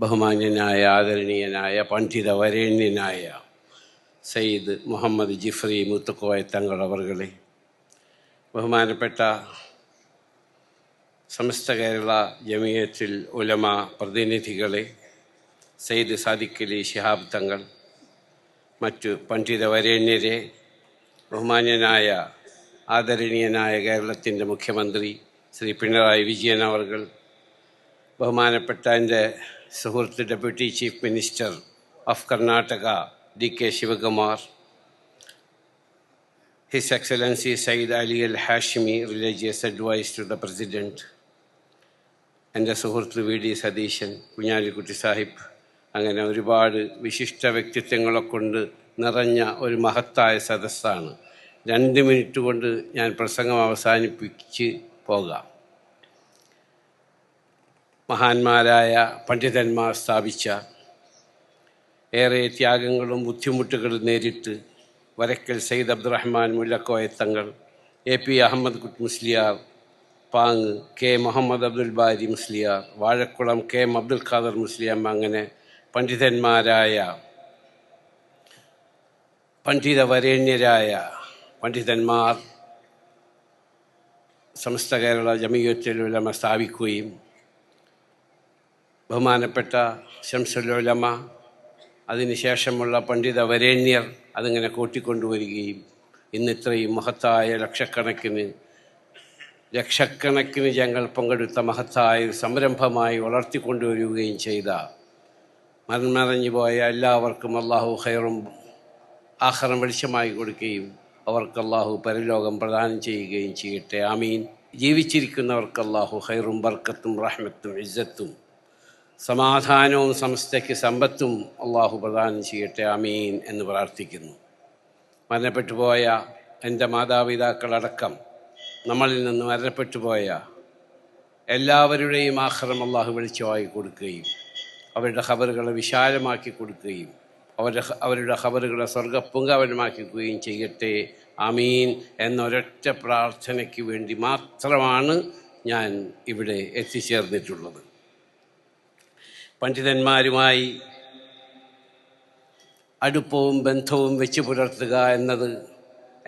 ബഹുമാന്യനായ ആദരണീയനായ പണ്ഡിത വരേണ്യനായ സയ്യിദ് മുഹമ്മദ് ജിഫ്രി മുത്തുക്കോയ തങ്ങൾ അവർകളെ, ബഹുമാനപ്പെട്ട സമസ്ത കേരള ജമിയത്തുൽ ഉലമ പ്രതിനിധികളെ, സയ്യിദ് സാദിഖ് അലി ശിഹാബ് തങ്ങൾ, മറ്റു പണ്ഡിത വരേണ്യരെ, ബഹുമാന്യനായ ആദരണീയനായ കേരളത്തിൻ്റെ മുഖ്യമന്ത്രി ശ്രീ പിണറായി വിജയൻ അവർകൾ, ബഹുമാനപ്പെട്ട എൻ്റെ സുഹൃത്ത് deputy chief minister of Karnataka DK Shivakumar, his excellency Sayyid Ali Al Hashimi, religious advice to the president, എൻ്റെ സുഹൃത്ത് VD സതീശൻ, കുഞ്ഞാലിക്കുട്ടി സാഹിബ്, അങ്ങനെ ഒരുപാട് വിശിഷ്ട വ്യക്തിത്വങ്ങളെ കൊണ്ട് നിറഞ്ഞ ഒരു മഹത്തായ സദസ്സാണ്. 2 മിനിറ്റ് കൊണ്ട് ഞാൻ പ്രസംഗം അവസാനിപ്പിച്ച് പോകാം. മഹാന്മാരായ പണ്ഡിതന്മാർ സ്ഥാപിച്ച, ഏറെ ത്യാഗങ്ങളും ബുദ്ധിമുട്ടുകളും നേരിട്ട് വരക്കൽ സയ്യിദ് അബ്ദുറഹ്മാൻ മുല്ലക്കോയ തങ്ങൾ, AP അഹമ്മദ് കുട്ടി മുസ്ലിയാർ, പാങ് K മുഹമ്മദ് അബ്ദുൽ ബാരി മുസ്ലിയാർ, വാഴക്കുളം KM അബ്ദുൽ ഖാദർ മുസ്ലിയാർ, അങ്ങനെ പണ്ഡിതന്മാരായ പണ്ഡിത വരേണ്യരായ പണ്ഡിതന്മാർ സമസ്ത കേരള ജമിയത്തുൽ ഉലമ സ്ഥാപിക്കുകയും ബഹുമാനപ്പെട്ട ശംസുൽ ഉലമ, അതിനുശേഷമുള്ള പണ്ഡിത വരേണ്യർ അതിങ്ങനെ കൂട്ടിക്കൊണ്ടുവരികയും ഇന്ന് ഇത്രയും മഹത്തായ ലക്ഷക്കണക്കിന് ജനങ്ങൾ പങ്കെടുത്ത മഹത്തായ സംരംഭമായി വളർത്തിക്കൊണ്ടുവരികയും ചെയ്ത മൺമറഞ്ഞു പോയ എല്ലാവർക്കും അള്ളാഹു ഖൈറും ആഖിറം വെളിച്ചമായി കൊടുക്കുകയും അവർക്ക് അള്ളാഹു പരലോകം പ്രദാനം ചെയ്യുകയും ചെയ്യട്ടെ. ആമീൻ. ജീവിച്ചിരിക്കുന്നവർക്ക് അള്ളാഹു ഖൈറും ബർക്കത്തും റഹ്മത്തും ഇസ്സത്തും സമാധാനവും സമസ്തയ്ക്ക് സമ്പത്തും അള്ളാഹു പ്രദാനം ചെയ്യട്ടെ. ആമീൻ എന്ന് പ്രാർത്ഥിക്കുന്നു. മരണപ്പെട്ടു പോയ എൻ്റെ മാതാപിതാക്കളടക്കം നമ്മളിൽ നിന്ന് മരണപ്പെട്ടു പോയ എല്ലാവരുടെയും ആഖിറം അള്ളാഹു വെളിച്ചമായി കൊടുക്കുകയും അവരുടെ ഖബറുകളെ വിശാലമാക്കി കൊടുക്കുകയും അവരുടെ ഖബറുകളെ സ്വർഗ്ഗപ്പുങ്കവനമാക്കുകയും ചെയ്യട്ടെ. ആമീൻ എന്നൊരൊറ്റ പ്രാർത്ഥനയ്ക്ക് വേണ്ടി മാത്രമാണ് ഞാൻ ഇവിടെ എത്തിച്ചേർന്നിട്ടുള്ളത്. പണ്ഡിതന്മാരുമായി അടുപ്പവും ബന്ധവും വെച്ച് പുലർത്തുക എന്നത്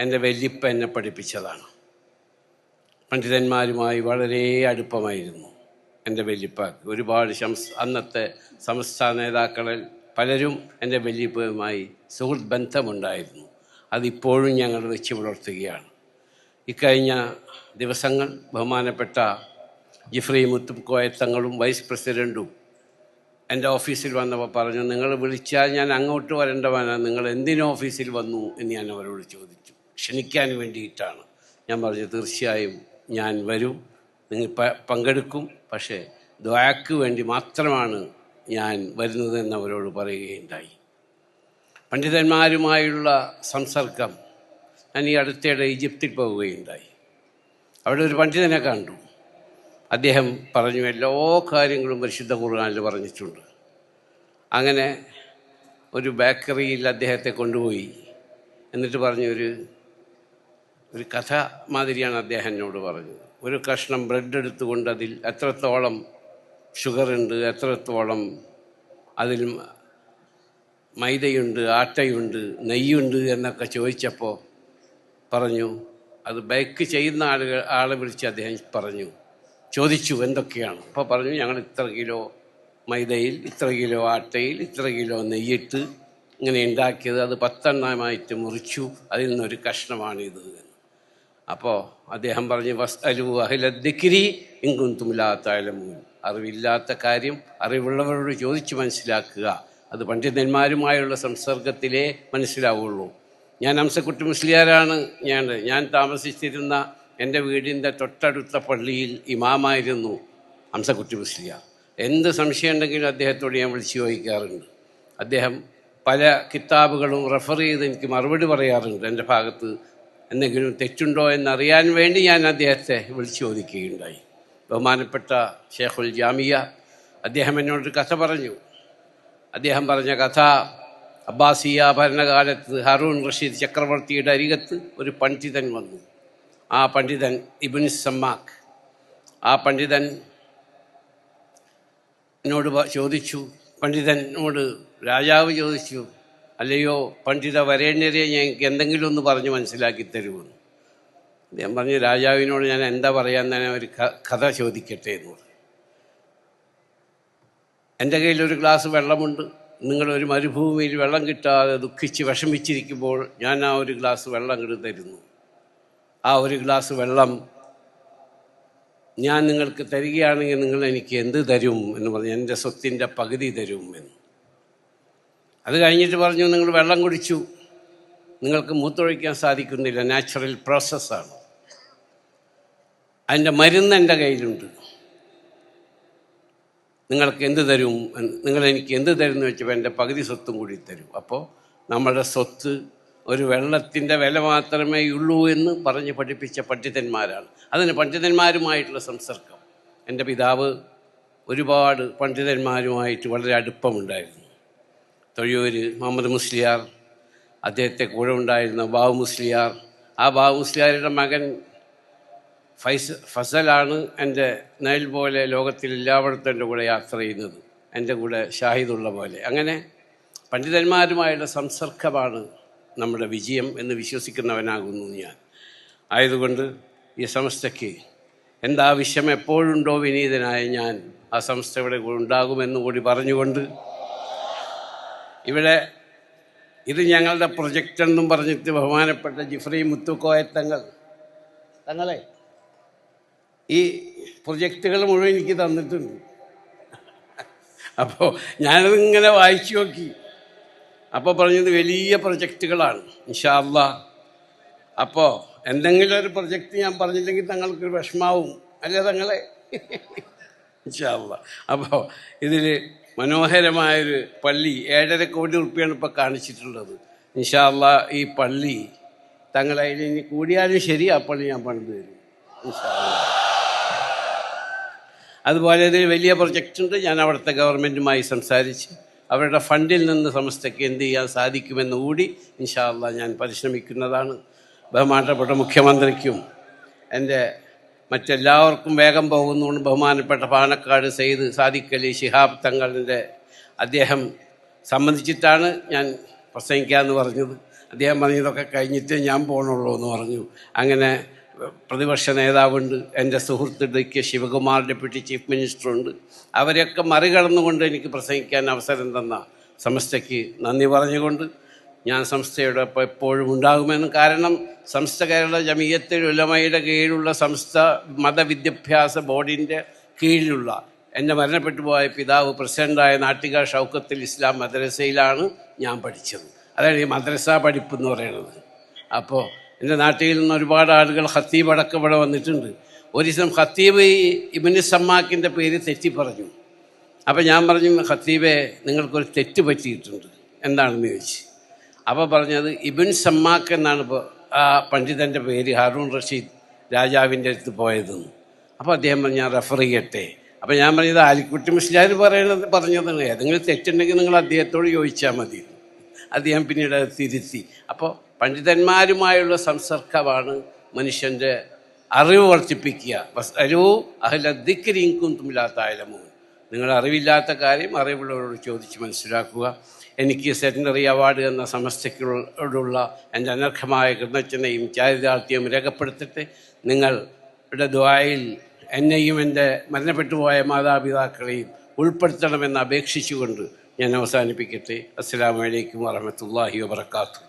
എൻ്റെ വല്യപ്പ എന്നെ പഠിപ്പിച്ചതാണ്. പണ്ഡിതന്മാരുമായി വളരെ അടുപ്പമായിരുന്നു എൻ്റെ വല്യപ്പാക്ക്. ഒരുപാട് അന്നത്തെ സംസ്ഥാന നേതാക്കളിൽ പലരും എൻ്റെ വല്യപ്പയുമായി സുഹൃത്ത് ബന്ധമുണ്ടായിരുന്നു. അതിപ്പോഴും ഞങ്ങൾ വെച്ച് പുലർത്തുകയാണ്. ഇക്കഴിഞ്ഞ ദിവസങ്ങൾ ബഹുമാനപ്പെട്ട ജിഫ്രി മുത്തുക്കോയ തങ്ങളും വൈസ് പ്രസിഡൻറ്റും എൻ്റെ ഓഫീസിൽ വന്നപ്പോൾ പറഞ്ഞു, നിങ്ങൾ വിളിച്ചാൽ ഞാൻ അങ്ങോട്ട് വരേണ്ടവനാണ്, നിങ്ങൾ എന്തിനു ഓഫീസിൽ വന്നു എന്ന് ഞാൻ അവരോട് ചോദിച്ചു. ക്ഷണിക്കാൻ വേണ്ടിയിട്ടാണ്. ഞാൻ പറഞ്ഞു, തീർച്ചയായും ഞാൻ വരും, നിങ്ങൾ പങ്കെടുക്കും, പക്ഷേ ദുആക്ക് വേണ്ടി മാത്രമാണ് ഞാൻ വരുന്നതെന്ന് അവരോട് പറയുകയുണ്ടായി. പണ്ഡിതന്മാരുമായുള്ള സംസർഗം, ഞാൻ ഈ അടുത്തിടെ ഈജിപ്തിൽ പോവുകയുണ്ടായി. അവിടെ ഒരു പണ്ഡിതനെ കണ്ടു. അദ്ദേഹം പറഞ്ഞു, എല്ലാ കാര്യങ്ങളും പരിശുദ്ധ ഖുർആനിൽ പറഞ്ഞിട്ടുണ്ട്. അങ്ങനെ ഒരു ബേക്കറിയിൽ അദ്ദേഹത്തെ കൊണ്ടുപോയി. എന്നിട്ട് പറഞ്ഞു, ഒരു കഥ മാതിരിയാണ് അദ്ദേഹം എന്നോട് പറഞ്ഞത്. ഒരു കഷ്ണം ബ്രെഡ് എടുത്തുകൊണ്ട് അതിൽ എത്രത്തോളം ഷുഗറുണ്ട്, എത്രത്തോളം അതിൽ മൈദയുണ്ട്, ആട്ടയുണ്ട്, നെയ്യുണ്ട് എന്നൊക്കെ ചോദിച്ചപ്പോൾ പറഞ്ഞു, അത് ബേക്ക് ചെയ്യുന്ന ആളെ വിളിച്ച് അദ്ദേഹം ചോദിച്ചു എന്തൊക്കെയാണ്. അപ്പോൾ പറഞ്ഞു, ഞങ്ങൾ ഇത്ര കിലോ മൈദയിൽ, ഇത്ര കിലോ ആട്ടയിൽ, ഇത്ര കിലോ നെയ്യിട്ട് ഇങ്ങനെ ഉണ്ടാക്കിയത്, അത് 10 എണ്ണമായിട്ട് മുറിച്ചു, അതിൽ നിന്നൊരു കഷ്ണമാണിത്. അപ്പോൾ അദ്ദേഹം പറഞ്ഞു, വസ്അലു അഹ്ല ദിക്രി ഇൻ കുൻതും ലാ തഅലമൂൻ, അറിവില്ലാത്ത കാര്യം അറിവുള്ളവരോട് ചോദിച്ച് മനസ്സിലാക്കുക. അത് പണ്ഡിതന്മാരുമായുള്ള സംസർഗത്തിലേ മനസ്സിലാവുള്ളൂ. ഞാൻ ഹംസക്കുട്ടി മുസ്ലിയാരാണ്. ഞാൻ താമസിച്ചിരുന്ന എൻ്റെ വീടിൻ്റെ തൊട്ടടുത്ത പള്ളിയിൽ ഇമാമായിരുന്നു ഹംസക്കുട്ടി മുസ്ലിയാർ. എന്ത് സംശയം ഉണ്ടെങ്കിലും അദ്ദേഹത്തോട് ഞാൻ വിളിച്ചു ചോദിക്കാറുണ്ട്. അദ്ദേഹം പല കിതാബുകളും റെഫർ ചെയ്ത് എനിക്ക് മറുപടി പറയാറുണ്ട്. എൻ്റെ ഭാഗത്ത് എന്തെങ്കിലും തെറ്റുണ്ടോ എന്നറിയാൻ വേണ്ടി ഞാൻ അദ്ദേഹത്തെ വിളിച്ചു ചോദിക്കുകയുണ്ടായി. ബഹുമാനപ്പെട്ട ഷേഖുൽ ജാമിയ അദ്ദേഹം എന്നോടൊരു കഥ പറഞ്ഞു. അദ്ദേഹം പറഞ്ഞ കഥ, അബ്ബാസിയ ഭരണകാലത്ത് ഹാറൂൺ റഷീദ് ചക്രവർത്തിയുടെ അരികത്ത് ഒരു പണ്ഡിതൻ വന്നു. ആ പണ്ഡിതൻ ഇബ്നു സമ്മാക്ക്. ആ പണ്ഡിതൻ എന്നോട് ചോദിച്ചു, പണ്ഡിതനോട് രാജാവ് ചോദിച്ചു, അല്ലയോ പണ്ഡിത വരേണ്യരെ, ഞങ്ങൾക്ക് എന്തെങ്കിലും ഒന്ന് പറഞ്ഞ് മനസ്സിലാക്കി തരുമെന്ന്. ഞാൻ പറഞ്ഞു, രാജാവിനോട് ഞാൻ എന്താ പറയാൻ തന്നെ ഒരു കഥ ചോദിക്കട്ടെ എന്ന് പറഞ്ഞു. എൻ്റെ കയ്യിലൊരു ഗ്ലാസ് വെള്ളമുണ്ട്. നിങ്ങളൊരു മരുഭൂമിയിൽ വെള്ളം കിട്ടാതെ ദുഃഖിച്ച് വിഷമിച്ചിരിക്കുമ്പോൾ ഞാൻ ആ ഒരു ഗ്ലാസ് വെള്ളം ഇങ്ങോട്ട് തരുന്നു. ആ ഒരു ഗ്ലാസ് വെള്ളം ഞാൻ നിങ്ങൾക്ക് തരികയാണെങ്കിൽ നിങ്ങൾ എനിക്ക് എന്ത് തരും എന്ന് പറഞ്ഞു. എൻ്റെ സ്വത്തിൻ്റെ പകുതി തരും എന്ന്. അത് കഴിഞ്ഞിട്ട് പറഞ്ഞു, നിങ്ങൾ വെള്ളം കുടിച്ചു, നിങ്ങൾക്ക് മൂത്രമൊഴിക്കാൻ സാധിക്കുന്നില്ല, നാച്ചുറൽ പ്രോസസ്സാണ്. അതിൻ്റെ മരുന്ന് എൻ്റെ കയ്യിലുണ്ട്, നിങ്ങൾക്ക് എന്ത് തരും, നിങ്ങളെനിക്ക് എന്ത് തരും എന്ന് വെച്ചപ്പോൾ എൻ്റെ പകുതി സ്വത്തും കൂടി തരും. അപ്പോൾ നമ്മുടെ സ്വത്ത് ഒരു വെള്ളത്തിൻ്റെ വില മാത്രമേ ഉള്ളൂ എന്ന് പറഞ്ഞ് പഠിപ്പിച്ച പണ്ഡിതന്മാരാണ്. അതിന് പണ്ഡിതന്മാരുമായിട്ടുള്ള സംസർഗം, എൻ്റെ പിതാവ് ഒരുപാട് പണ്ഡിതന്മാരുമായിട്ട് വളരെ അടുപ്പമുണ്ടായിരുന്നു. തൊഴിയൂർ മുഹമ്മദ് മുസ്ലിയാർ, അദ്ദേഹത്തെ കൂടെ ഉണ്ടായിരുന്ന ബാബു മുസ്ലിയാർ, ആ ബാബു മുസ്ലിയാരുടെ മകൻ ഫസലാണ് എൻ്റെ നൈൽ പോലെ ലോകത്തിൽ എല്ലായിടത്തും എൻ്റെ കൂടെ യാത്ര ചെയ്യുന്നത്, എൻ്റെ കൂടെ ഷാഹിദുള്ള പോലെ. അങ്ങനെ പണ്ഡിതന്മാരുമായുള്ള സംസർഗമാണ് നമ്മുടെ വിജയം എന്ന് വിശ്വസിക്കുന്നവനാകുന്നു ഞാൻ. ആയതുകൊണ്ട് ഈ സംസ്ഥയ്ക്ക് എന്താവശ്യം എപ്പോഴുണ്ടോ വിനീതനായ ഞാൻ ആ സംസ്ഥ ഇവിടെ ഉണ്ടാകുമെന്ന് കൂടി പറഞ്ഞുകൊണ്ട്, ഇവിടെ ഇത് ഞങ്ങളുടെ പ്രൊജക്റ്റ് എന്നും പറഞ്ഞിട്ട് ബഹുമാനപ്പെട്ട ജിഫ്രി മുത്തുക്കോയത്തങ്ങൾ തങ്ങളെ ഈ പ്രൊജക്റ്റുകൾ മുഴുവൻ എനിക്ക് തന്നിട്ടുണ്ട്. അപ്പോൾ ഞാനതിങ്ങനെ വായിച്ചു നോക്കി. അപ്പോൾ പറഞ്ഞത് വലിയ പ്രൊജക്റ്റുകളാണ് ഇൻഷാ അല്ലാഹ്. അപ്പോൾ എന്തെങ്കിലും ഒരു പ്രൊജക്റ്റ് ഞാൻ പറഞ്ഞില്ലെങ്കിൽ തങ്ങൾക്കൊരു വിഷമാവും അല്ലേ തങ്ങളെ? ഇൻഷാ അല്ലാഹ്. അപ്പോൾ ഇതിൽ മനോഹരമായൊരു പള്ളി 7.5 കോടി റുപ്യാണ് ഇപ്പോൾ കാണിച്ചിട്ടുള്ളത്. ഇൻഷാ അല്ലാഹ് ഈ പള്ളി തങ്ങളെ ഇനി കൂടിയാലും ശരി ആ പള്ളി ഞാൻ പണിത് തരും ഇൻഷാ അല്ലാഹ്. അതുപോലെ ഇതിൽ വലിയ പ്രൊജക്റ്റ് ഉണ്ട്. ഞാൻ അവിടുത്തെ ഗവൺമെൻറ്റുമായി സംസാരിച്ച് അവരുടെ ഫണ്ടിൽ നിന്ന് സംസ്ഥയ്ക്ക് എന്ത് ചെയ്യാൻ സാധിക്കുമെന്ന് കൂടി ഇൻഷാ അല്ലാഹ് ഞാൻ പരിശ്രമിക്കുന്നതാണ്. ബഹുമാനപ്പെട്ട മുഖ്യമന്ത്രിക്കും എൻ്റെ മറ്റെല്ലാവർക്കും വേഗം പോകുന്നതുകൊണ്ട് ബഹുമാനപ്പെട്ട പാണക്കാട് സെയ്ദ് സാദിഖ് അലി ശിഹാബ് തങ്ങളുടെ അദ്ദേഹം സംബന്ധിച്ചിട്ടാണ് ഞാൻ പ്രസംഗിക്കാമെന്ന് പറഞ്ഞത്. അദ്ദേഹം പറഞ്ഞതൊക്കെ കഴിഞ്ഞിട്ട് ഞാൻ പോകണുള്ളൂ എന്ന് പറഞ്ഞു. അങ്ങനെ പ്രതിപക്ഷ നേതാവുണ്ട്, എൻ്റെ സുഹൃത്ത് ഡി.കെ. ശിവകുമാർ ഡെപ്യൂട്ടി ചീഫ് മിനിസ്റ്ററുണ്ട്. അവരെയൊക്കെ മറികടന്നുകൊണ്ട് എനിക്ക് പ്രസംഗിക്കാൻ അവസരം തന്ന സംസ്ഥയ്ക്ക് നന്ദി പറഞ്ഞുകൊണ്ട് ഞാൻ സംസ്ഥയോടൊപ്പം എപ്പോഴും ഉണ്ടാകുമെന്ന്. കാരണം സംസ്ഥ കേരള ജമിയത്തുൽ ഉലമയുടെ കീഴിലുള്ള സംസ്ഥ മതവിദ്യാഭ്യാസ ബോർഡിൻ്റെ കീഴിലുള്ള എൻ്റെ മരണപ്പെട്ടു പോയ പിതാവ് പ്രസിഡൻ്റായ നാട്ടിക ഷൗക്കത്തുൽ ഇസ്ലാം മദ്രസയിലാണ് ഞാൻ പഠിച്ചത്. അതാണ് ഈ മദ്രസ പഠിപ്പ് എന്ന് പറയുന്നത്. അപ്പോൾ എൻ്റെ നാട്ടിൽ നിന്ന് ഒരുപാട് ആളുകൾ ഖത്തീബ് അടക്കം ഇവിടെ വന്നിട്ടുണ്ട്. ഒരു ദിവസം ഖത്തീബ് ഇബ്നു സമ്മാക്കിൻ്റെ പേര് തെറ്റി പറഞ്ഞു. അപ്പോൾ ഞാൻ പറഞ്ഞു, ഖത്തീബെ നിങ്ങൾക്കൊരു തെറ്റ് പറ്റിയിട്ടുണ്ട്, എന്താണെന്ന് ചോദിച്ചു. അപ്പോൾ പറഞ്ഞത് ഇബ്നു സമ്മാക്ക് എന്നാണ് ഇപ്പോൾ ആ പണ്ഡിതൻ്റെ പേര്, ഹാറൂൺ റഷീദ് രാജാവിൻ്റെ അടുത്ത് പോയതെന്ന്. അപ്പോൾ അദ്ദേഹം പറഞ്ഞു, ഞാൻ റെഫർ ചെയ്യട്ടെ. അപ്പോൾ ഞാൻ പറഞ്ഞത് ആലിക്കുട്ടി മുസ്ലിയാർ പറഞ്ഞതാണ്, ഏതെങ്കിലും തെറ്റുണ്ടെങ്കിൽ നിങ്ങൾ അദ്ദേഹത്തോട് ചോദിച്ചാൽ മതി. അദ്ദേഹം പിന്നീട് അത് തിരുത്തി. അപ്പോൾ പണ്ഡിതന്മാരുമായുള്ള സംസർഗമാണ് മനുഷ്യൻ്റെ അറിവ് വർദ്ധിപ്പിക്കുക. അറിവ് അഹ്ല ദിക്രി ഇൻ കുന്തും ലാ തഅലമൂൻ. നിങ്ങൾ അറിവില്ലാത്ത കാര്യം അറിവുള്ളവരോട് ചോദിച്ച് മനസ്സിലാക്കുക. എനിക്ക് സെറ്റനറി അവാർഡ് എന്ന സമസ്തയ്ക്കോടുള്ള എൻ്റെ അനർഹമായ കൃതജ്ഞതയും ചാരിതാർത്ഥ്യവും രേഖപ്പെടുത്തിട്ട് നിങ്ങളുടെ ദുആയിൽ എന്നെയും എൻ്റെ മരണപ്പെട്ടുപോയ മാതാപിതാക്കളെയും ഉൾപ്പെടുത്തണമെന്ന് അപേക്ഷിച്ചുകൊണ്ട് ഞാൻ അവസാനിപ്പിക്കട്ടെ. അസ്സലാമു അലൈക്കും വറഹ്മത്തുള്ളാഹി വബറകാതുഹു.